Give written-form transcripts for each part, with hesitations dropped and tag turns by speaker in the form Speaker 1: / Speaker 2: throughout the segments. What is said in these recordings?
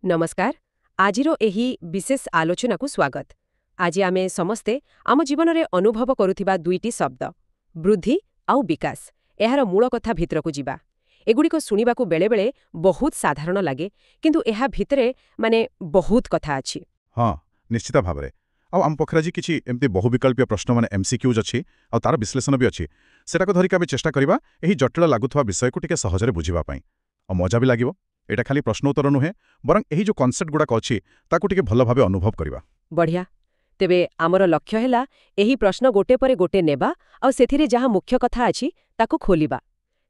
Speaker 1: नमस्कार आजिरो एही विशेष आलोचना को स्वागत। आज आमे समस्ते आम जीवन में अनुभव करुथिबा दुईटी शब्द वृद्धि आउ विकास एहार मूल कथा भितर को जिबा। एगुड़िक शुणिबाकू बेले बेले बहुत साधारण लागे किंतु एहा भितरे माने बहुत कथा अछि।
Speaker 2: हाँ निश्चित भाव में आम पाखे आज किसी एमती बहुविकल्पीय प्रश्न मैंने एमसीक्यूज अच्छी और तार विश्लेषण भी अच्छी सेटा को धरिक आम चेष्टा करवा यही जटिल लगुवा विषय को टिके सहजरे बुझापी और मजा भी लगे। एटा खाली प्रश्न उत्तर नुहे बरं यही जो कॉन्सेप्ट गुड़ाक अच्छी ताकू टिके भल भाव अनुभव करवा।
Speaker 1: बढ़िया तेबे आमर लक्ष्य हैला एही प्रश्न गोटे परे गोटे नेबा और सेथिरे जहाँ मुख्य कथा अछि ताकू खोलिबा।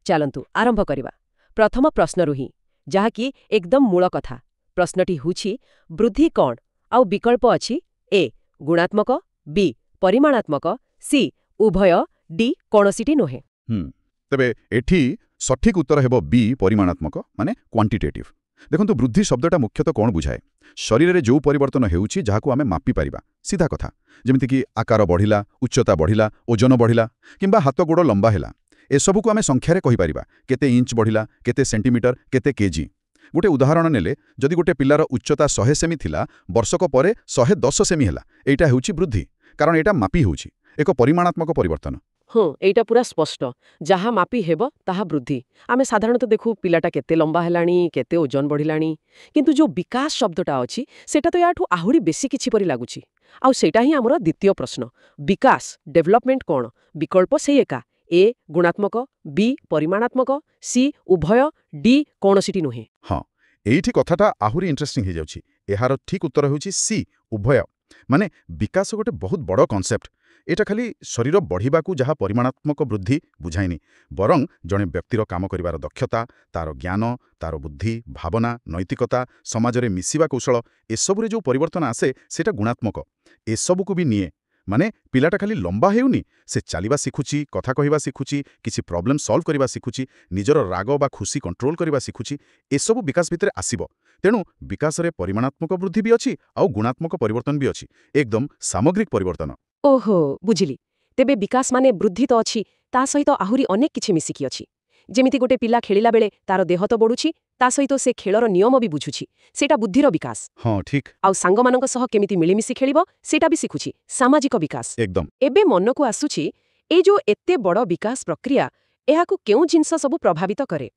Speaker 1: चलंतु आरंभ करिबा प्रथम प्रश्न रुही जहा कि एकदम मूल कथा। प्रश्नटी हुछि वृद्धि कौन आउ विकल्प अछि ए गुणात्मक बी परिमाणात्मक सी उभय डी कोनोसीटी नुहे।
Speaker 2: तेबे एठी सठिक उत्तर हेबो बी परिमाणात्मक माने क्वांटिटेटिव। देखंतु वृद्धि शब्दटा मुख्यतः कौन बुझाए शरीर रे जो परिवर्तन हेउछि जाहाकू आमे मापी पारिबा सीधा कथा जेमिति कि आकार बढ़िला उच्चता बढ़िला ओजन बढ़िला किंबा हाथ गोड़ लंबा हेला एसबू को आमे संख्यारे कहि पारिबा केते इंच बढ़िला केते सेंटीमीटर केते केजी। गोटे उदाहरण नेले जदि गोटे पिलार उच्चता 100 सेमी थिला वर्षक परे 110 सेमी हेला एटा हेउछि वृद्धि कारण एटा मापी हेउछि एक परिमाणात्मक परिवर्तन।
Speaker 1: हाँ एटा पूरा स्पष्ट जहाँ मापी हेब ताहा वृद्धि। आमे साधारणतः देखू पिलाटा केते लंबा हेलाणी केते ओजन बढ़िलाणी किंतु जो विकास शब्दटा अछि सेटा तो याठू आहुरी बेसी किछि परि लागुछि। आउ सेटा ही हमर द्वितीय प्रश्न विकास डेवलपमेंट कोन विकल्प सेई एका ए गुणात्मक बी परिमाणात्मक सी उभय डी कोनोसीटी नुहे।
Speaker 2: हाँ एठी कथाटा आहुरी इंटरेस्टिंग हो जाउछि। एहार ठीक उत्तर होउछि सी उभय माने विकास गोटे बहुत बड़ कॉन्सेप्ट। एटा खाली शरीर बढ़िबाकू जहाँ परिमाणात्मक वृद्धि बुझाइनी बरं जड़े व्यक्तिर काम करिवार दक्षता तार ज्ञान तार बुद्धि भावना नैतिकता समाज में मिसिबा कौशल एसबुरे जो परिवर्तन आसे सेटा गुणात्मक एसबू को भी निए। माने पिलाटा खाली लंबा हेउनी से चलिबा शिखुची कथा कहिबा शिखुची किसी प्रॉब्लम सॉल्व करबा शिखुची निजर राग बा खुशी कंट्रोल करबा शिखुची एसबू विकास भितर आसीबो। तेणु विकास रे परिमाणात्मक वृद्धि भी अछि आउ गुणात्मक परिवर्तन भी अछि एकदम सामग्रिक परिवर्तन।
Speaker 1: ओहो बुझिली तेबे विकास माने वृद्धि तो अछि ता सहित आहुरी अनेक किछि मिसिकी अछि जेमिति गोटे पिला खेलिला बेले तार देह तो बढुछि ता सहित से खेलर नियम भी बुझुछि सेटा बुद्धिर विकास।
Speaker 2: हाँ ठीक
Speaker 1: आउ सांगमानंक सह केमिति मिलिमिशि खेलिबो सेटा भी शिखुछि सामाजिक विकास
Speaker 2: एकदम।
Speaker 1: एबे मनकु आसुछि ए जो एते बड़ विकास प्रक्रिया एहाकु केउ जिंस सबु प्रभावित करे।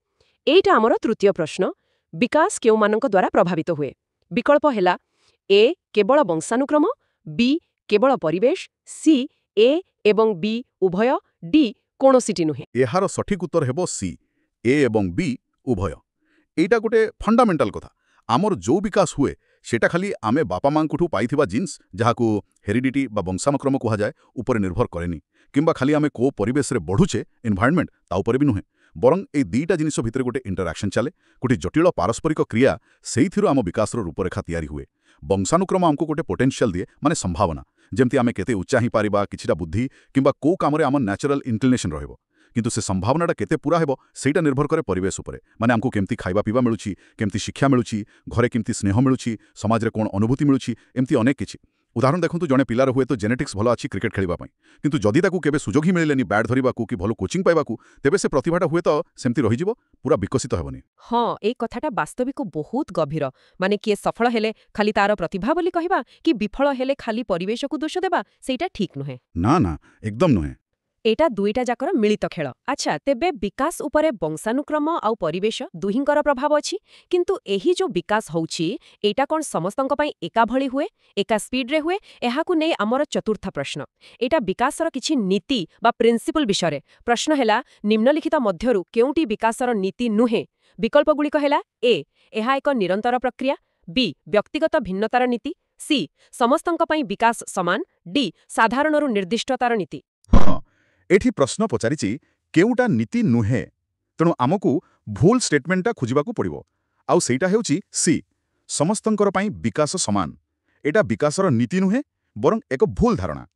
Speaker 1: एटा हमर तृतीय प्रश्न विकास केउ मानंक द्वारा प्रभावित हुए। विकल्प हेला ए केवल वंशानुक्रम बी केवल परिवेश सी ए एवं बी उभय डी कोनोसीटी नुहे।
Speaker 2: एहार सठिक उत्तर हेबो सी ए एवं बी उभय। एटा गोटे फंडामेंटाल कथा आमर जो विकास हुए सेटा खाली आमे बापा मांकुठू पाइथिबा जिन्स जहाकू हेरिडिटी बा वंशानुक्रम कहा जाए ऊपर निर्भर करेनी किंबा खाली आमे को परिवेश रे बढ़ुचे एनवायरनमेंट ता ऊपर भी नुहे बरं ए दीटा जिनिस भितर गोटे इंटरैक्शन चले गोटे जटिल पारस्परिक क्रिया सेइथिरो आम विकास रूपरेखा तैयारी हुए। वंशानुक्रम आमको गोटे पोटेंशियल दिए माने संभावना जेमती आमे केते उच्चा ही पारिबा किछिटा बुद्धि किंबा को कामरे आम नेचुरल इंक्लिनेशन रहिबो किंतु से संभावनाटा केते पूरा हेबो सेटा निर्भर करे परिवेश उपरे माने आमको केमती खाइबा पीबा मिलुछि केमती शिक्षा मिलुछि घरे केमती स्नेह मिलुछि समाज रे कोन अनुभूति मिलुछि एमती अनेक किछि। उदाहरण देखंतु जने पिलार हुए तो जेनेटिक्स भलो अछि क्रिकेट खेलिबा पई किंतु जदि ताकू केबे सुजोग ही मिलेनी बैट धरिबाकू कि भलो कोचिंग पाइबाकू तेबे से प्रतिभाटा हुए तो सेमती रहिजिवो पूरा विकसित हेबनी।
Speaker 1: हाँ ए कथाटा वास्तविक बहुत गभीर माने किए सफल हेले खाली तार प्रतिभा बोली कहिबा कि विफल हेले खाली परिवेश को दोष देबा सेटा ठीक नुहे।
Speaker 2: ना ना एकदम नुहे
Speaker 1: एटा दुईटा जाकर मिलित खेल। अच्छा तेबे विकास उपरे वंशानुक्रम आउ परिवेश दुहिंकर प्रभाव अछि किंतु एही जो विकास होउछि एटा कोन समस्तंक पई एका भली हुए एका स्पीड रे हुए एहाकु नै हमर चतुर्थ प्रश्न। एटा विकासर किछि नीति बा प्रिंसिपल विषय प्रश्न हेला निम्नलिखित मध्यरु केउटी विकासर नीति नुहे। विकल्प गुड़िक हेला ए एहा एक निरंतर प्रक्रिया बी व्यक्तिगत भिन्नतार नीति सी समस्तंक पई विकास समान डी साधारणरु निर्दिष्टतार नीति।
Speaker 2: एठी प्रश्न पचारिछि केउटा नीति नुहे तेणु आमको भूल स्टेटमेंटा खोजिबाकू पड़िबो आउ सेटा हेउछि सी समस्तंकर पई विकास समान। एटा विकासर नीति नुहे बरं एक भूल धारणा।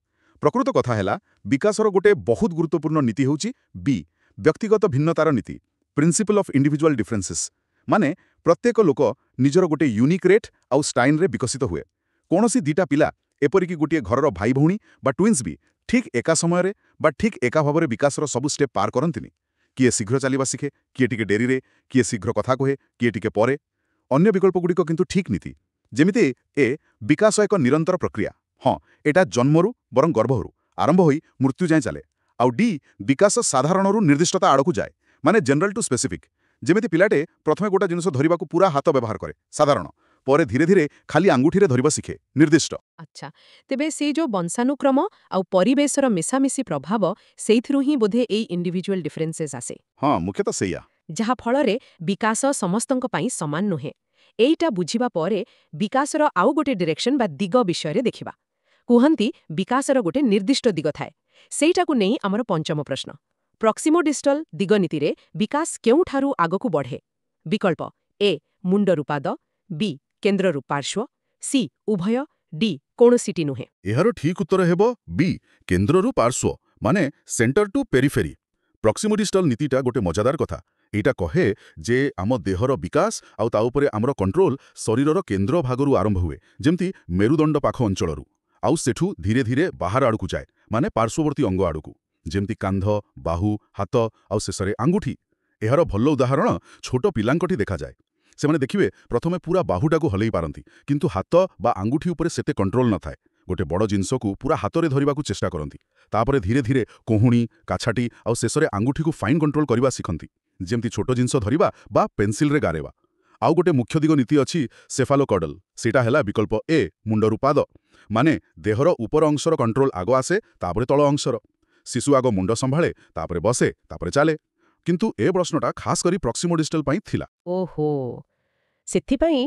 Speaker 2: प्रकृत कथा हेला विकासर गोटे बहुत गुरुत्वपूर्ण नीति हेउछि बी व्यक्तिगत भिन्नतार नीति प्रिंसिपल ऑफ इंडिविजुअल डिफरेंसेस माने प्रत्येक लोक निजर गोटे यूनिक रेट आउ स्टाइन रे विकसित हुए। कोनोसी दीटा पिला एपरिकी गोटे घरर भाई भौणी बा ट्विन्स भी ठीक एका समय बा ठीक एका भाव विकासर सबु स्टेप पार करंतिनी किए शीघ्र चलिबा शिखे किए टिके डेरी रे किए शीघ्र कथा कहे किए टिके परे ଅନ୍ୟ ବିକଳ୍ପଗୁଡ଼ିକ କିନ୍ତୁ ଠିକ୍ ନୀତି। ଯେମିତି ଏ ବିକାଶ ଏକ ନିରନ୍ତର ପ୍ରକ୍ରିୟା। ହଁ, ଏଟା ଜନ୍ମରୁ ବରଂ ଗର୍ଭରୁ ଆରମ୍ଭ ହୋଇ ମୃତ୍ୟୁ ଯାଏଁ ଚାଲେ। ଆଉ ଡି ବିକାଶ ସାଧାରଣରୁ ନିର୍ଦ୍ଦିଷ୍ଟତା ଆଡ଼କୁ ଯାଏ, ମାନେ ଜେନେରାଲ ଟୁ ସ୍ପେସିଫିକ୍। ଯେମିତି ପିଲାଟେ ପ୍ରଥମେ ଗୋଟା ଜିନିଷ ଧରିବାକୁ ପୁରା ହାତ ବ୍ୟବହାର କରେ, ସାଧାରଣ। ପରେ ଧୀରେ ଧୀରେ ଖାଲି ଆଙ୍ଗୁଠିରେ ଧରିବା ଶିଖେ, ନିର୍ଦ୍ଦିଷ୍ଟ।
Speaker 1: ଆଚ୍ଛା, ତେବେ ସେଇ ଯୋଉ ବଂଶାନୁକ୍ରମ ଆଉ ପରିବେଶର ମିଶାମିଶି ପ୍ରଭାବ, ସେଇଥିରୁ ହିଁ ବୋଧେ ଏଇ ଇଣ୍ଡିଭିଜୁଆଲ ଡିଫରେନ୍ସେସ୍ ଆସେ,
Speaker 2: ହଁ, ମୁଖ୍ୟତଃ ସେଇଆ।
Speaker 1: ଯାହା ଫଳରେ ବିକାଶ ସମସ୍ତଙ୍କ ପାଇଁ ସମାନ ନୁହେଁ। ଏଇଟା ବୁଝିବା ପରେ ବିକାଶର ଆଉ ଗୋଟେ ଡିରେକ୍ସନ ବା ଦିଗ ବିଷୟରେ ଦେଖିବା। କୁହନ୍ତି ବିକାଶର ଗୋଟେ ନିର୍ଦ୍ଦିଷ୍ଟ ଦିଗ ଥାଏ। ସେଇଟାକୁ ନେଇ ଆମର ପଞ୍ଚମ ପ୍ରଶ୍ନ। ପ୍ରକ୍ସିମୋଡିଷ୍ଟଲ ଦିଗନୀତିରେ ବିକାଶ କେଉଁଠାରୁ ଆଗକୁ ବଢ଼େ? ବିକଳ୍ପ ଏ ମୁଣ୍ଡରୁ ପାଦ, ବି କେନ୍ଦ୍ରରୁ ପାର୍ଶ୍ୱ, ସି ଉଭୟ, ଡି କୌଣସିଟି ନୁହେଁ।
Speaker 2: ଏହାର ଠିକ୍ ଉତ୍ତର ହେବ ବି କେନ୍ଦ୍ରରୁ ପାର୍ଶ୍ୱ, ମାନେ ସେଣ୍ଟର ଟୁ ପେରିଫେରି। ପ୍ରକ୍ସିମୋଡିଷ୍ଟଲ ନୀତିଟା ଗୋଟେ ମଜାଦାର କଥା। ଏଇଟା କହେ ଯେ ଆମ ଦେହର ବିକାଶ ଆଉ ତା ଉପରେ ଆମର କଣ୍ଟ୍ରୋଲ ଶରୀରର କେନ୍ଦ୍ର ଭାଗରୁ ଆରମ୍ଭ ହୁଏ, ଯେମିତି ମେରୁଦଣ୍ଡ ପାଖ ଅଞ୍ଚଳରୁ, ଆଉ ସେଠୁ ଧୀରେ ଧୀରେ ବାହାର ଆଡ଼କୁ ଯାଏ, ମାନେ ପାର୍ଶ୍ୱବର୍ତ୍ତୀ ଅଙ୍ଗ ଆଡ଼କୁ, ଯେମିତି କାନ୍ଧ, ବାହୁ, ହାତ ଆଉ ଶେଷରେ ଆଙ୍ଗୁଠି। ଏହାର ଭଲ ଉଦାହରଣ ଛୋଟ ପିଲାଙ୍କଠି ଦେଖାଯାଏ। ସେମାନେ ଦେଖିବେ ପ୍ରଥମେ ପୁରା ବାହୁଟାକୁ ହଲେଇ ପାରନ୍ତି, କିନ୍ତୁ ହାତ ବା ଆଙ୍ଗୁଠି ଉପରେ ସେତେ କଣ୍ଟ୍ରୋଲ ନଥାଏ। ଗୋଟେ ବଡ଼ ଜିନିଷକୁ ପୁରା ହାତରେ ଧରିବାକୁ ଚେଷ୍ଟା କରନ୍ତି। ତାପରେ ଧୀରେ ଧୀରେ କହୁଣି, କାଛାଟି ଆଉ ଶେଷରେ ଆଙ୍ଗୁଠିକୁ ଫାଇନ୍ କଣ୍ଟ୍ରୋଲ କରିବା ଶିଖନ୍ତି, ଯେମିତି ଛୋଟ ଜିନିଷ ଧରିବା ବା ପେନ୍ସିଲରେ ଗାରେଇବା। ଆଉ ଗୋଟେ ମୁଖ୍ୟ ଦିଗ ନୀତି ଅଛି ସେଫାଲୋକଡଲ। ସେଇଟା ହେଲା ବିକଳ୍ପ ଏ ମୁଣ୍ଡରୁ ପାଦ, ମାନେ ଦେହର ଉପର ଅଂଶର କଣ୍ଟ୍ରୋଲ ଆଗ ଆସେ, ତାପରେ ତଳ ଅଂଶର। ଶିଶୁ ଆଗ ମୁଣ୍ଡ ସମ୍ଭାଳେ, ତାପରେ ବସେ, ତାପରେ ଚାଲେ। କିନ୍ତୁ ଏ ପ୍ରଶ୍ନଟା ଖାସ୍ କରି ପ୍ରକ୍ସିମୋଡିଷ୍ଟଲ ପାଇଁ ଥିଲା।
Speaker 1: ଓହୋ, ସେଥିପାଇଁ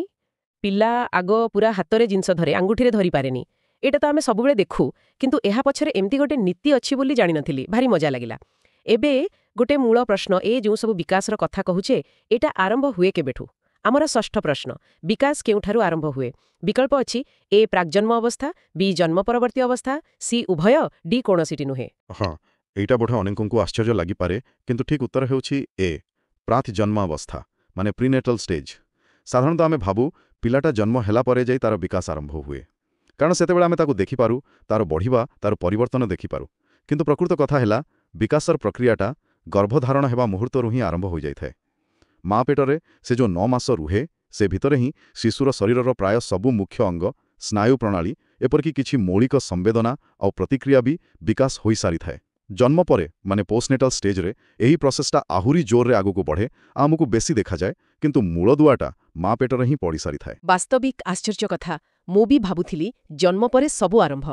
Speaker 1: ପିଲା ଆଗ ପୁରା ହାତରେ ଜିନିଷ ଧରେ, ଆଙ୍ଗୁଠିରେ ଧରିପାରେନି। ଏଇଟା ତ ଆମେ ସବୁବେଳେ ଦେଖୁ, କିନ୍ତୁ ଏହା ପଛରେ ଏମିତି ଗୋଟେ ନୀତି ଅଛି ବୋଲି ଜାଣିନଥିଲି। ଭାରି ମଜା ଲାଗିଲା। ଏବେ ଗୋଟେ ମୂଳ ପ୍ରଶ୍ନ, ଏ ଯେଉଁ ସବୁ ବିକାଶର କଥା କହୁଛେ, ଏଇଟା ଆରମ୍ଭ ହୁଏ କେବେଠୁ? ଆମର ଷଷ୍ଠ ପ୍ରଶ୍ନ, ବିକାଶ କେଉଁଠାରୁ ଆରମ୍ଭ ହୁଏ? ବିକଳ୍ପ ଅଛି ଏ ପ୍ରାକ୍ଜନ୍ମ ଅବସ୍ଥା, ବି ଜନ୍ମ ପରବର୍ତ୍ତୀ ଅବସ୍ଥା, ସି ଉଭୟ, ଡି କୌଣସିଟି ନୁହେଁ।
Speaker 3: ହଁ, ଏଇଟା ବୋଧେ ଅନେକଙ୍କୁ ଆଶ୍ଚର୍ଯ୍ୟ ଲାଗିପାରେ, କିନ୍ତୁ ଠିକ୍ ଉତ୍ତର ହେଉଛି ଏ ପ୍ରାକ୍-ଜନ୍ମ ଅବସ୍ଥା, ମାନେ ପ୍ରିନେଟାଲ ଷ୍ଟେଜ୍। ସାଧାରଣତଃ ଆମେ ଭାବୁ ପିଲାଟା ଜନ୍ମ ହେଲା ପରେ ଯାଇ ତାର ବିକାଶ ଆରମ୍ଭ ହୁଏ, କାରଣ ସେତେବେଳେ ଆମେ ତାକୁ ଦେଖିପାରୁ, ତାର ବଢ଼ିବା, ତାର ପରିବର୍ତ୍ତନ ଦେଖିପାରୁ। କିନ୍ତୁ ପ୍ରକୃତ କଥା ହେଲା ବିକାଶର ପ୍ରକ୍ରିୟାଟା ଗର୍ଭଧାରଣ ହେବା ମୁହୂର୍ତ୍ତରୁ ହିଁ ଆରମ୍ଭ ହୋଇଯାଇଥାଏ। ମା ପେଟରେ ସେ ଯେଉଁ 9 ମାସ ରୁହେ, ସେ ଭିତରେ ହିଁ ଶିଶୁର ଶରୀରର ପ୍ରାୟ ସବୁ ମୁଖ୍ୟ ଅଙ୍ଗ, ସ୍ନାୟୁ ପ୍ରଣାଳୀ, ଏପରିକି କିଛି ମୌଳିକ ସମ୍ବେଦନା ଆଉ ପ୍ରତିକ୍ରିୟା ବି ବିକାଶ ହୋଇସାରିଥାଏ। ଜନ୍ମ ପରେ, ମାନେ ପୋଷ୍ଟନେଟାଲ ଷ୍ଟେଜ୍ରେ, ଏହି ପ୍ରୋସେସଟା ଆହୁରି ଜୋରରେ ଆଗକୁ ବଢ଼େ, ଆମକୁ ବେଶୀ ଦେଖାଯାଏ, କିନ୍ତୁ ମୂଳଦୁଆଟା ମା ପେଟରେ ହିଁ ପଡ଼ିସାରିଥାଏ।
Speaker 1: ବାସ୍ତବିକ ଆଶ୍ଚର୍ଯ୍ୟ କଥା। ମୁଁ ବି ଭାବୁଥିଲି ଜନ୍ମ ପରେ ସବୁ ଆରମ୍ଭ।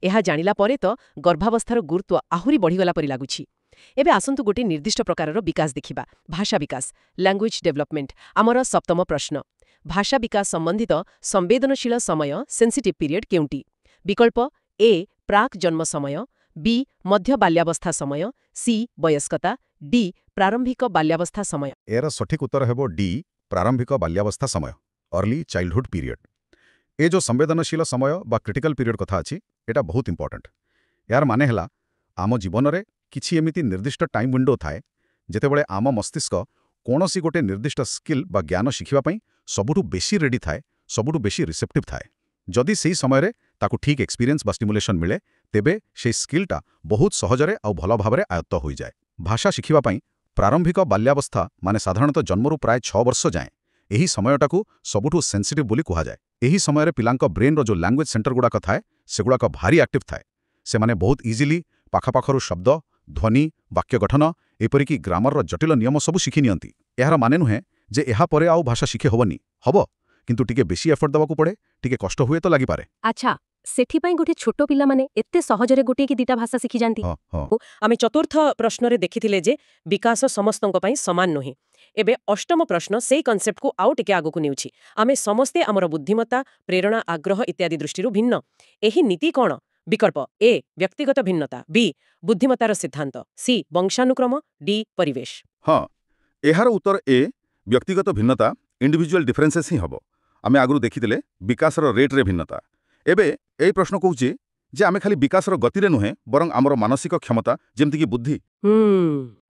Speaker 1: ଏହା ଜାଣିଲା ପରେ ତ ଗର୍ଭାବସ୍ଥାର ଗୁରୁତ୍ୱ ଆହୁରି ବଢ଼ିଗଲା ପରି ଲାଗୁଛି। ଏବେ ଆସନ୍ତୁ ଗୋଟେ ନିର୍ଦ୍ଦିଷ୍ଟ ପ୍ରକାରର ବିକାଶ ଦେଖିବା, ଭାଷା ବିକାଶ, ଲାଙ୍ଗୁଏଜ୍ ଡେଭଲପମେଣ୍ଟ। ଆମର ସପ୍ତମ ପ୍ରଶ୍ନ, ଭାଷା ବିକାଶ ସମ୍ବନ୍ଧିତ ସମ୍ବେଦନଶୀଳ ସମୟ, ସେନ୍ସିଟିଭ୍ ପିରିୟଡ଼ କେଉଁଟି? ବିକଳ୍ପ ଏ ପ୍ରାକ୍ ଜନ୍ମ ସମୟ, ବି ମଧ୍ୟ ବାଲ୍ୟାବସ୍ଥା ସମୟ, ସି ବୟସ୍କତା, ଡି ପ୍ରାରମ୍ଭିକ ବାଲ୍ୟାବସ୍ଥା ସମୟ।
Speaker 2: ଏହାର ସଠିକ୍ ଉତ୍ତର ହେବ ଡି ପ୍ରାରମ୍ଭିକ ବାଲ୍ୟାବସ୍ଥା ସମୟ, ଅର୍ଲି ଚାଇଲ୍ଡହୁଡ୍ ପିରିୟଡ଼। ଏ ଯେଉଁ ସମ୍ବେଦନଶୀଳ ସମୟ ବା କ୍ରିଟିକାଲ ପିରିୟଡ଼ କଥା ଅଛି, ଏଟା ବହୁତ ଇମ୍ପୋର୍ଟାଣ୍ଟ। ଏହାର ମାନେ ହେଲା ଆମ ଜୀବନରେ କିଛି ଏମିତି ନିର୍ଦ୍ଦିଷ୍ଟ ଟାଇମ୍ ୱିଣ୍ଡୋ ଥାଏ, ଯେତେବେଳେ ଆମ ମସ୍ତିଷ୍କ କୌଣସି ଗୋଟେ ନିର୍ଦ୍ଦିଷ୍ଟ ସ୍କିଲ୍ ବା ଜ୍ଞାନ ଶିଖିବା ପାଇଁ ସବୁଠୁ ବେଶୀ ରେଡି ଥାଏ, ସବୁଠୁ ବେଶୀ ରିସେପ୍ଟିଭ୍ ଥାଏ। ଯଦି ସେହି ସମୟରେ ତାକୁ ଠିକ୍ ଏକ୍ସପିରିଏନ୍ସ ବା ଷ୍ଟିମୁଲେସନ୍ ମିଳେ, ତେବେ ସେହି ସ୍କିଲ୍ଟା ବହୁତ ସହଜରେ ଆଉ ଭଲ ଭାବରେ ଆୟତ୍ତ ହୋଇଯାଏ। ଭାଷା ଶିଖିବା ପାଇଁ ପ୍ରାରମ୍ଭିକ ବାଲ୍ୟାବସ୍ଥା, ମାନେ ସାଧାରଣତଃ ଜନ୍ମରୁ ପ୍ରାୟ 6 ବର୍ଷ ଯାଏଁ, ଏହି ସମୟଟାକୁ ସବୁଠୁ ସେନ୍ସିଟିଭ୍ ବୋଲି କୁହାଯାଏ। ଏହି ସମୟରେ ପିଲାଙ୍କ ବ୍ରେନ୍ର ଯେଉଁ ଲାଙ୍ଗୁଏଜ୍ ସେଣ୍ଟରଗୁଡ଼ାକ ଥାଏ, ସେଗୁଡ଼ାକ ଭାରି ଆକ୍ଟିଭ୍ ଥାଏ। ସେମାନେ ବହୁତ ଇଜିଲି ପାଖାପାଖରୁ ଶବ୍ଦ, ଧ୍ୱନି, ବାକ୍ୟ ଗଠନ, ଏପରିକି ଗ୍ରାମରର ଜଟିଳ ନିୟମ ସବୁ ଶିଖି ନିଅନ୍ତି। ଏହାର ମାନେ ନୁହେଁ ଯେ ଏହା ପରେ ଆଉ ଭାଷା ଶିଖି ହେବନି, ହବ, କିନ୍ତୁ ଟିକେ ବେଶୀ ଏଫର୍ଟ ଦେବାକୁ ପଡ଼େ, ଟିକେ କଷ୍ଟ ହୁଏ ତ ଲାଗିପାରେ।
Speaker 1: ଆଚ୍ଛା, ସେଥିପାଇଁ ଗୋଟେ ଛୋଟ ପିଲାମାନେ ଏତେ ସହଜରେ ଗୋଟିଏ କି ଦିଟା ଭାଷା ଶିଖିଯାନ୍ତି?
Speaker 2: ହଁ ହଁ
Speaker 1: ଆମେ ଚତୁର୍ଥ ପ୍ରଶ୍ନରେ ଦେଖିଥିଲେ ଯେ ବିକାଶ ସମସ୍ତଙ୍କ ପାଇଁ ସମାନ ନୁହେଁ। ଏବେ ଅଷ୍ଟମ ପ୍ରଶ୍ନ ସେଇ କନସେପ୍ଟକୁ ଆଉ ଟିକେ ଆଗକୁ ନେଉଛି। ଆମେ ସମସ୍ତେ ଆମର ବୁଦ୍ଧିମତ୍ତା, ପ୍ରେରଣା, ଆଗ୍ରହ ଇତ୍ୟାଦି ଦୃଷ୍ଟିରୁ ଭିନ୍ନ। ଏହି ନୀତି କ'ଣ? ବିକଳ୍ପ ଏ ବ୍ୟକ୍ତିଗତ ଭିନ୍ନତା, ବି ବୁଦ୍ଧିମତ୍ତାର ସିଦ୍ଧାନ୍ତ, ସି ବଂଶାନୁକ୍ରମ, ଡି ପରିବେଶ।
Speaker 2: ହଁ, ଏହାର ଉତ୍ତର ଏ ବ୍ୟକ୍ତିଗତ ଭିନ୍ନତା, ଇଣ୍ଡିଭିଜୁଆଲ ଡିଫରେନ୍ସେସ୍ ହିଁ ହେବ। ଆମେ ଆଗରୁ ଦେଖିଥିଲେ ବିକାଶର ରେଟ୍ରେ ଭିନ୍ନତା। ଏବେ ଏଇ ପ୍ରଶ୍ନ କହୁଛି ଯେ ଆମେ ଖାଲି ବିକାଶର ଗତିରେ ନୁହେଁ, ବରଂ ଆମର ମାନସିକ କ୍ଷମତା, ଯେମିତିକି ବୁଦ୍ଧି,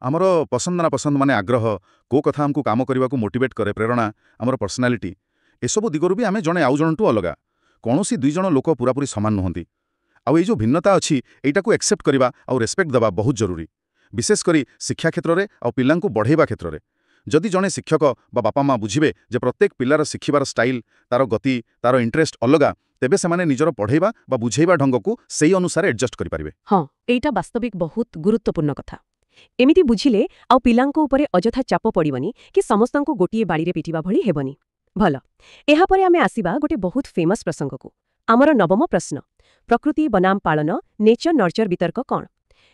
Speaker 2: ଆମର ପସନ୍ଦ ନାପସନ୍ଦ, ମାନେ ଆଗ୍ରହ, କେଉଁ କଥା ଆମକୁ କାମ କରିବାକୁ ମୋଟିଭେଟ୍ କରେ, ପ୍ରେରଣା, ଆମର ପର୍ସନାଲିଟି, ଏସବୁ ଦିଗରୁ ବି ଆମେ ଜଣେ ଆଉ ଜଣଠୁ ଅଲଗା। କୌଣସି ଦୁଇ ଜଣ ଲୋକ ପୁରାପୁରି ସମାନ ନୁହନ୍ତି। ଆଉ ଏଇ ଯେଉଁ ଭିନ୍ନତା ଅଛି, ଏଇଟାକୁ ଆକ୍ସେପ୍ଟ କରିବା ଆଉ ରେସ୍ପେକ୍ଟ ଦେବା ବହୁତ ଜରୁରୀ, ବିଶେଷ କରି ଶିକ୍ଷା କ୍ଷେତ୍ରରେ ଆଉ ପିଲାଙ୍କୁ ବଢ଼େଇବା କ୍ଷେତ୍ରରେ। ଯଦି ଜଣେ ଶିକ୍ଷକ ବା ବାପା ମା ବୁଝିବେ ଯେ ପ୍ରତ୍ୟେକ ପିଲାର ଶିଖିବାର ଷ୍ଟାଇଲ୍, ତାର ଗତି, ତାର ଇଣ୍ଟରେଷ୍ଟ ଅଲଗା, ତେବେ ସେମାନେ ନିଜର ପଢ଼େଇବା ବା ବୁଝେଇବା ଢଙ୍ଗକୁ ସେହି ଅନୁସାରେ ଆଡଜଷ୍ଟ କରିପାରିବେ।
Speaker 1: ହଁ, ଏଇଟା ବାସ୍ତବିକ ବହୁତ ଗୁରୁତ୍ୱପୂର୍ଣ୍ଣ କଥା। ଏମିତି ବୁଝିଲେ ଆଉ ପିଲାଙ୍କ ଉପରେ ଅଯଥା ଚାପ ପଡ଼ିବନି କି ସମସ୍ତଙ୍କୁ ଗୋଟିଏ ବାଡ଼ିରେ ପିଟିବା ଭଳି ହେବନି। ଭଲ। ଏହାପରେ ଆମେ ଆସିବା ଗୋଟେ ବହୁତ ଫେମସ୍ ପ୍ରସଙ୍ଗକୁ। ଆମର ନବମ ପ୍ରଶ୍ନ, ପ୍ରକୃତି ବନାମ ପାଳନ, ନେଚର ନର୍ଚର ବିତର୍କ କ'ଣ?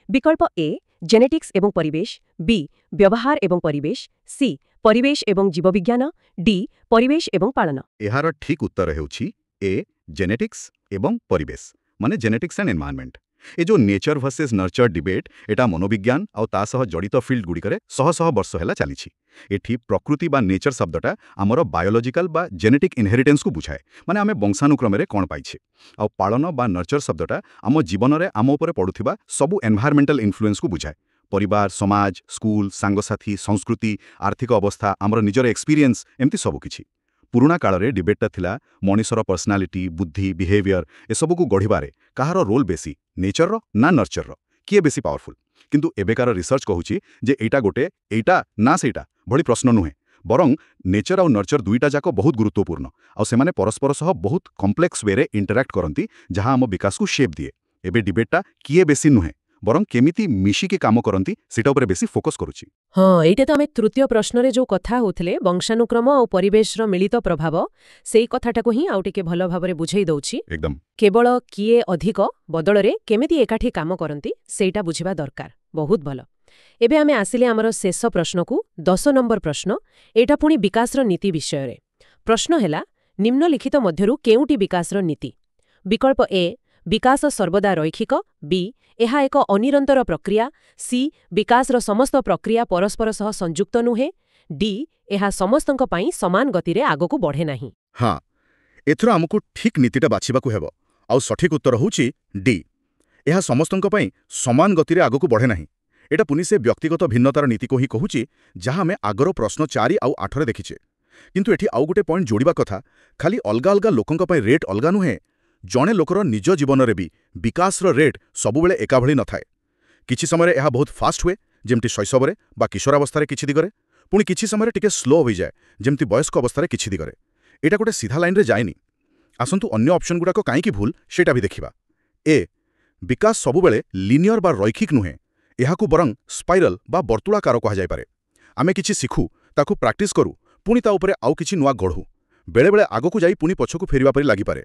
Speaker 1: ବିକଳ୍ପ ଏ ଜେନେଟିକ୍ସ ଏବଂ ପରିବେଶ, ବି ବ୍ୟବହାର ଏବଂ ପରିବେଶ, ସି ପରିବେଶ ଏବଂ ଜୀବବିଜ୍ଞାନ, ଡି ପରିବେଶ ଏବଂ ପାଳନ।
Speaker 2: ଏହାର ଠିକ୍ ଉତ୍ତର ହେଉଛି ଏ ଜେନେଟିକ୍ସ ଏବଂ ପରିବେଶ, ମାନେ ଜେନେଟିକ୍ସ ଆଣ୍ଡ ଏନଭାୟରନମେଣ୍ଟ। ଏ ଯେଉଁ ନେଚର ଭର୍ସେସ୍ ନର୍ଚର ଡିବେଟ୍, ଏଟା ମନୋବିଜ୍ଞାନ ଆଉ ତା ସହ ଜଡ଼ିତ ଫିଲ୍ଡଗୁଡ଼ିକରେ ଶହ ଶହ ବର୍ଷ ହେଲା ଚାଲିଛି। ଏଠି ପ୍ରକୃତି ବା ନେଚର ଶବ୍ଦଟା ଆମର ବାୟୋଲୋଜିକାଲ ବା ଜେନେଟିକ୍ ଇନହେରିଟେନ୍ସକୁ ବୁଝାଏ, ମାନେ ଆମେ ବଂଶାନୁକ୍ରମରେ କ'ଣ ପାଇଛେ। ଆଉ ପାଳନ ବା ନର୍ଚର ଶବ୍ଦଟା ଆମ ଜୀବନରେ ଆମ ଉପରେ ପଡ଼ୁଥିବା ସବୁ ଏନଭାୟରମେଣ୍ଟାଲ ଇନଫ୍ଲୁଏନ୍ସକୁ ବୁଝାଏ। ପରିବାର, ସମାଜ, ସ୍କୁଲ, ସାଙ୍ଗସାଥୀ, ସଂସ୍କୃତି, ଆର୍ଥିକ ଅବସ୍ଥା, ଆମର ନିଜର ଏକ୍ସପିରିଏନ୍ସ, ଏମିତି ସବୁକିଛି। ପୁରୁଣା କାଳରେ ଡିବେଟ୍ଟା ଥିଲା ମଣିଷର ପର୍ସନାଲିଟି, ବୁଦ୍ଧି, ବିହେଭିୟର ଏସବୁକୁ ଗଢ଼ିବାରେ କାହାର ରୋଲ୍ ବେଶୀ, ନେଚରର ନା ନର୍ଚରର, କିଏ ବେଶୀ ପାୱାରଫୁଲ୍। କିନ୍ତୁ ଏବେକାର ରିସର୍ଚ୍ଚ କହୁଛି ଯେ ଏଇଟା ନା ସେଇଟା ଭଳି ପ୍ରଶ୍ନ ନୁହେଁ, ବରଂ ନେଚର ଆଉ ନର୍ଚର ଦୁଇଟା ଯାକ ବହୁତ ଗୁରୁତ୍ୱପୂର୍ଣ୍ଣ, ଆଉ ସେମାନେ ପରସ୍ପର ସହ ବହୁତ କମ୍ପ୍ଲେକ୍ସ ୱେରେ ଇଣ୍ଟରାକ୍ଟ କରନ୍ତି, ଯାହା ଆମ ବିକାଶକୁ ସେପ୍ ଦିଏ। ଏବେ ଡିବେଟ୍ଟା କିଏ ବେଶୀ ନୁହେଁ, ବରଂ କେମିତି ମିଶିକି କାମ କରନ୍ତି ସେଟା ଉପରେ ବେଶୀ ଫୋକସ୍ କରୁଛି।
Speaker 1: ହଁ, ଏଇଟା ତ ଆମେ ତୃତୀୟ ପ୍ରଶ୍ନରେ ଯେଉଁ କଥା ହେଉଥିଲେ, ବଂଶାନୁକ୍ରମ ଆଉ ପରିବେଶର ମିଳିତ ପ୍ରଭାବ, ସେଇ କଥାଟାକୁ ହିଁ ଆଉ ଟିକେ ଭଲ ଭାବରେ ବୁଝେଇ ଦେଉଛି।
Speaker 2: ଏକଦମ।
Speaker 1: କେବଳ କିଏ ଅଧିକ ବଦଳରେ କେମିତି ଏକାଠି କାମ କରନ୍ତି ସେଇଟା ବୁଝିବା ଦରକାର। ବହୁତ ଭଲ। ଏବେ ଆମେ ଆସିଲେ ଆମର ଶେଷ ପ୍ରଶ୍ନକୁ, 10 ନମ୍ବର ପ୍ରଶ୍ନ। ଏଇଟା ପୁଣି ବିକାଶର ନୀତି ବିଷୟରେ। ପ୍ରଶ୍ନ ହେଲା, ନିମ୍ନଲିଖିତ ମଧ୍ୟରୁ କେଉଁଟି ବିକାଶର ନୀତି? ବିକଳ୍ପ ଏ ବିକାଶ ସର୍ବଦା ରୈଖିକ, ବି ଏହା ଏକ ଅନିରନ୍ତର ପ୍ରକ୍ରିୟା, ସି ବିକାଶର ସମସ୍ତ ପ୍ରକ୍ରିୟା ପରସ୍ପର ସହ ସଂଯୁକ୍ତ ନୁହେଁ, ଡି ଏହା ସମସ୍ତଙ୍କ ପାଇଁ ସମାନ ଗତିରେ ଆଗକୁ ବଢ଼େ ନାହିଁ।
Speaker 2: ହଁ, ଏଥର ଆମକୁ ଠିକ୍ ନୀତିଟା ବାଛିବାକୁ ହେବ, ଆଉ ସଠିକ୍ ଉତ୍ତର ହେଉଛି ଡି। ଏହା ସମସ୍ତଙ୍କ ପାଇଁ ସମାନ ଗତିରେ ଆଗକୁ ବଢ଼େ ନାହିଁ। ଏଟା ପୁଣି ସେ ବ୍ୟକ୍ତିଗତ ଭିନ୍ନତାର ନୀତିକୁ ହିଁ କହୁଛି, ଯାହା ଆମେ ଆଗର ପ୍ରଶ୍ନ 4 ଆଉ 8ରେ ଦେଖିଛେ। କିନ୍ତୁ ଏଠି ଆଉ ଗୋଟେ ପଏଣ୍ଟ ଯୋଡ଼ିବା କଥା, ଖାଲି ଅଲଗା ଅଲଗା ଲୋକଙ୍କ ପାଇଁ ରେଟ୍ ଅଲଗା ନୁହେଁ, ଜଣେ ଲୋକର ନିଜ ଜୀବନରେ ବି ବିକାଶର ରେଟ୍ ସବୁବେଳେ ଏକାଭଳି ନଥାଏ। କିଛି ସମୟରେ ଏହା ବହୁତ ଫାଷ୍ଟ ହୁଏ, ଯେମିତି ଶୈଶବରେ ବା କିଶୋରାବସ୍ଥାରେ କିଛି ଦିଗରେ, ପୁଣି କିଛି ସମୟରେ ଟିକେ ସ୍ଲୋ ହୋଇଯାଏ, ଯେମିତି ବୟସ୍କ ଅବସ୍ଥାରେ କିଛି ଦିଗରେ। ଏଇଟା ଗୋଟେ ସିଧା ଲାଇନରେ ଯାଏନି। ଆସନ୍ତୁ ଅନ୍ୟ ଅପସନ୍ ଗୁଡ଼ାକ କାହିଁକି ଭୁଲ ସେଇଟା ବି ଦେଖିବା। ଏ ବିକାଶ ସବୁବେଳେ ଲିନିୟର ବା ରୈଖିକ ନୁହେଁ, ଏହାକୁ ବରଂ ସ୍ପାଇରାଲ ବା ବର୍ତ୍ତୁଳାକାର କୁହାଯାଇପାରେ। ଆମେ କିଛି ଶିଖୁ, ତାକୁ ପ୍ରାକ୍ଟିସ୍ କରୁ, ପୁଣି ତା ଉପରେ ଆଉ କିଛି ନୂଆ ଗଢ଼ୁ, ବେଳେବେଳେ ଆଗକୁ ଯାଇ ପୁଣି ପଛକୁ ଫେରିବା ପରି ଲାଗିପାରେ।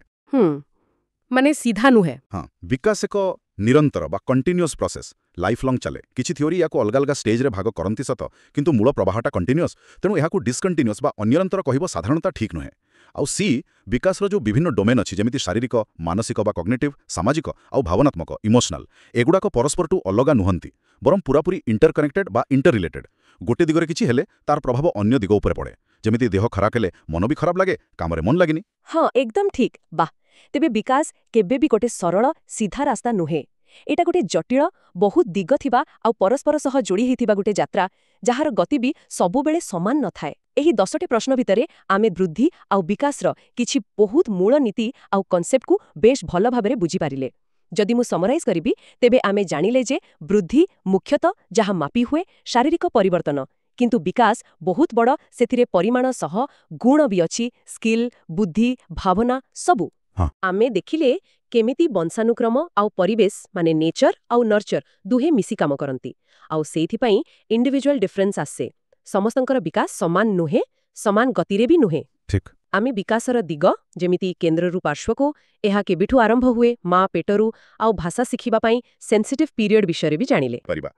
Speaker 1: ମାନେ ସିଧା ନୁହେଁ।
Speaker 2: ହଁ, ବିକାଶ ଏକ ନିରନ୍ତର ବା କଣ୍ଟିନ୍ୟୁଅସ୍ ପ୍ରୋସେସ୍, ଲାଇଫ୍ ଲଙ୍ଗ ଚାଲେ। କିଛି ଥିଓରି ୟାକୁ ଅଲଗା ଅଲଗା ଷ୍ଟେଜ୍ରେ ଭାଗ କରନ୍ତି ସତ, କିନ୍ତୁ ମୂଳ ପ୍ରବାହଟା କଣ୍ଟିନ୍ୟୁଅସ୍, ତେଣୁ ଏହାକୁ ଡିସ୍କଣ୍ଟିନ୍ୟୁଅସ୍ ବା ଅନିରନ୍ତର କହିବ ସାଧାରଣତଃ ଠିକ୍ ନୁହେଁ। ଆଉ ସି ବିକାଶର ଯେଉଁ ବିଭିନ୍ନ ଡୋମେନ୍ ଅଛି, ଯେମିତି ଶାରୀରିକ, ମାନସିକ ବା କଗ୍ନିଟିଭ୍, ସାମାଜିକ ଆଉ ଭାବନାତ୍ମକ ଇମୋସନାଲ, ଏଗୁଡ଼ାକ ପରସ୍ପରଠୁ ଅଲଗା ନୁହନ୍ତି, ବରଂ ପୁରାପୁରି ଇଣ୍ଟରକନେକ୍ଟେଡ୍ ବା ଇଣ୍ଟର ରିଲେଟେଡ୍। ଗୋଟେ ଦିଗରେ କିଛି ହେଲେ ତାର ପ୍ରଭାବ ଅନ୍ୟ ଦିଗ ଉପରେ ପଡ଼େ। ଯେମିତି ଦେହ ଖରାପ ହେଲେ ମନ ବି ଖରାପ ଲାଗେ, କାମରେ ମନ ଲାଗେନି।
Speaker 1: ହଁ, ଏକଦମ ଠିକ୍। ବାଃ, ତେବେ ବିକାଶ କେବେ ବି ଗୋଟେ ସରଳ ସିଧା ରାସ୍ତା ନୁହେଁ। ଏଇଟା ଗୋଟେ ଜଟିଳ, ବହୁତ ଦିଗ ଥିବା ଆଉ ପରସ୍ପର ସହ ଯୋଡ଼ି ହୋଇଥିବା ଗୋଟେ ଯାତ୍ରା, ଯାହାର ଗତି ବି ସବୁବେଳେ ସମାନ ନଥାଏ। ଏହି 10ଟି ପ୍ରଶ୍ନ ଭିତରେ ଆମେ ବୃଦ୍ଧି ଆଉ ବିକାଶର କିଛି ବହୁତ ମୂଳ ନୀତି ଆଉ କନସେପ୍ଟକୁ ବେଶ ଭଲ ଭାବରେ ବୁଝିପାରିଲେ। ଯଦି ମୁଁ ସମରାଇଜ୍ କରିବି, ତେବେ ଆମେ ଜାଣିଲେ ଯେ ବୃଦ୍ଧି ମୁଖ୍ୟତଃ ଯାହା ମାପି ହୁଏ ଶାରୀରିକ ପରିବର୍ତ୍ତନ, କିନ୍ତୁ ବିକାଶ ବହୁତ ବଡ଼, ସେଥିରେ ପରିମାଣ ସହ ଗୁଣ ବି ଅଛି, ସ୍କିଲ୍, ବୁଦ୍ଧି, ଭାବନା ସବୁ।
Speaker 2: ହଁ।
Speaker 1: ଆମେ ଦେଖିଲେ କେମିତି ବଂଶାନୁକ୍ରମ ଆଉ ପରିବେଶ, ମାନେ ନେଚର ଆଉ ନର୍ଚର ଦୁହେଁ ମିଶି କାମ କରନ୍ତି, ଆଉ ସେଇଥିପାଇଁ ଇଣ୍ଡିଭିଜୁଆଲ ଡିଫରେନ୍ସ ଆସେ। ସମସ୍ତଙ୍କର ବିକାଶ ସମାନ ନୁହେଁ, ସମାନ ଗତିରେ ବି ନୁହେଁ।
Speaker 2: ଠିକ୍।
Speaker 1: ଆମେ ବିକାଶର ଦିଗ, ଯେମିତି କେନ୍ଦ୍ରରୁ ପାର୍ଶ୍ୱକୁ, ଏହା କେବେଠୁ ଆରମ୍ଭ ହୁଏ, ମା ପେଟରୁ, ଆଉ ଭାଷା ଶିଖିବା ପାଇଁ ସେନ୍ସିଟିଭ୍ ପିରିୟଡ଼ ବିଷୟରେ ବି ଜାଣିଲେ।
Speaker 2: ପାରିବା।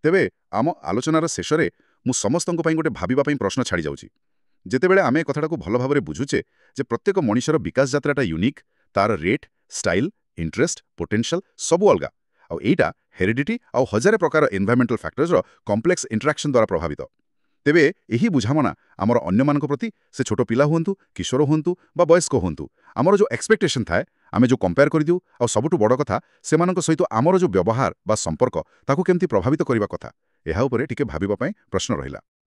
Speaker 2: ତେବେ ଆମ ଆଲୋଚନାର ଶେଷରେ ମୁଁ ସମସ୍ତଙ୍କ ପାଇଁ ଗୋଟେ ଭାବିବା ପାଇଁ ପ୍ରଶ୍ନ ଛାଡ଼ି ଯାଉଛି। ଯେତେବେଳେ ଆମେ ଏ କଥାଟାକୁ ଭଲ ଭାବରେ ବୁଝୁଛେ ଯେ ପ୍ରତ୍ୟେକ ମଣିଷର ବିକାଶ ଯାତ୍ରାଟା ୟୁନିକ୍, ତାର ରେଟ୍, ଷ୍ଟାଇଲ୍, ଇଣ୍ଟରେଷ୍ଟ, ପୋଟେନ୍ସିଆଲ ସବୁ ଅଲଗା, ଆଉ ଏଇଟା ହେରିଡିଟି ଆଉ ହଜାରେ ପ୍ରକାର ଏନଭାୟରମେଣ୍ଟାଲ ଫ୍ୟାକ୍ଟର୍ସର କମ୍ପ୍ଲେକ୍ସ ଇଣ୍ଟରାକ୍ସନ୍ ଦ୍ୱାରା ପ୍ରଭାବିତ। ତେବେ ଏହି ବୁଝାମଣା ଆମର ଅନ୍ୟମାନଙ୍କ ପ୍ରତି, ସେ ଛୋଟ ପିଲା ହୁଅନ୍ତୁ, କିଶୋର ହୁଅନ୍ତୁ ବା ବୟସ୍କ ହୁଅନ୍ତୁ, ଆମର ଯେଉଁ ଏକ୍ସପେକ୍ଟେସନ୍ ଥାଏ, ଆମେ ଯେଉଁ କମ୍ପେୟାର କରିଦେଉ, ଆଉ ସବୁଠୁ ବଡ଼ କଥା, ସେମାନଙ୍କ ସହିତ ଆମର ଯେଉଁ ବ୍ୟବହାର ବା ସମ୍ପର୍କ, ତାକୁ କେମିତି ପ୍ରଭାବିତ କରିବା କଥା, ଏହା ଉପରେ ଟିକେ ଭାବିବା ପାଇଁ ପ୍ରଶ୍ନ ରହିଲା।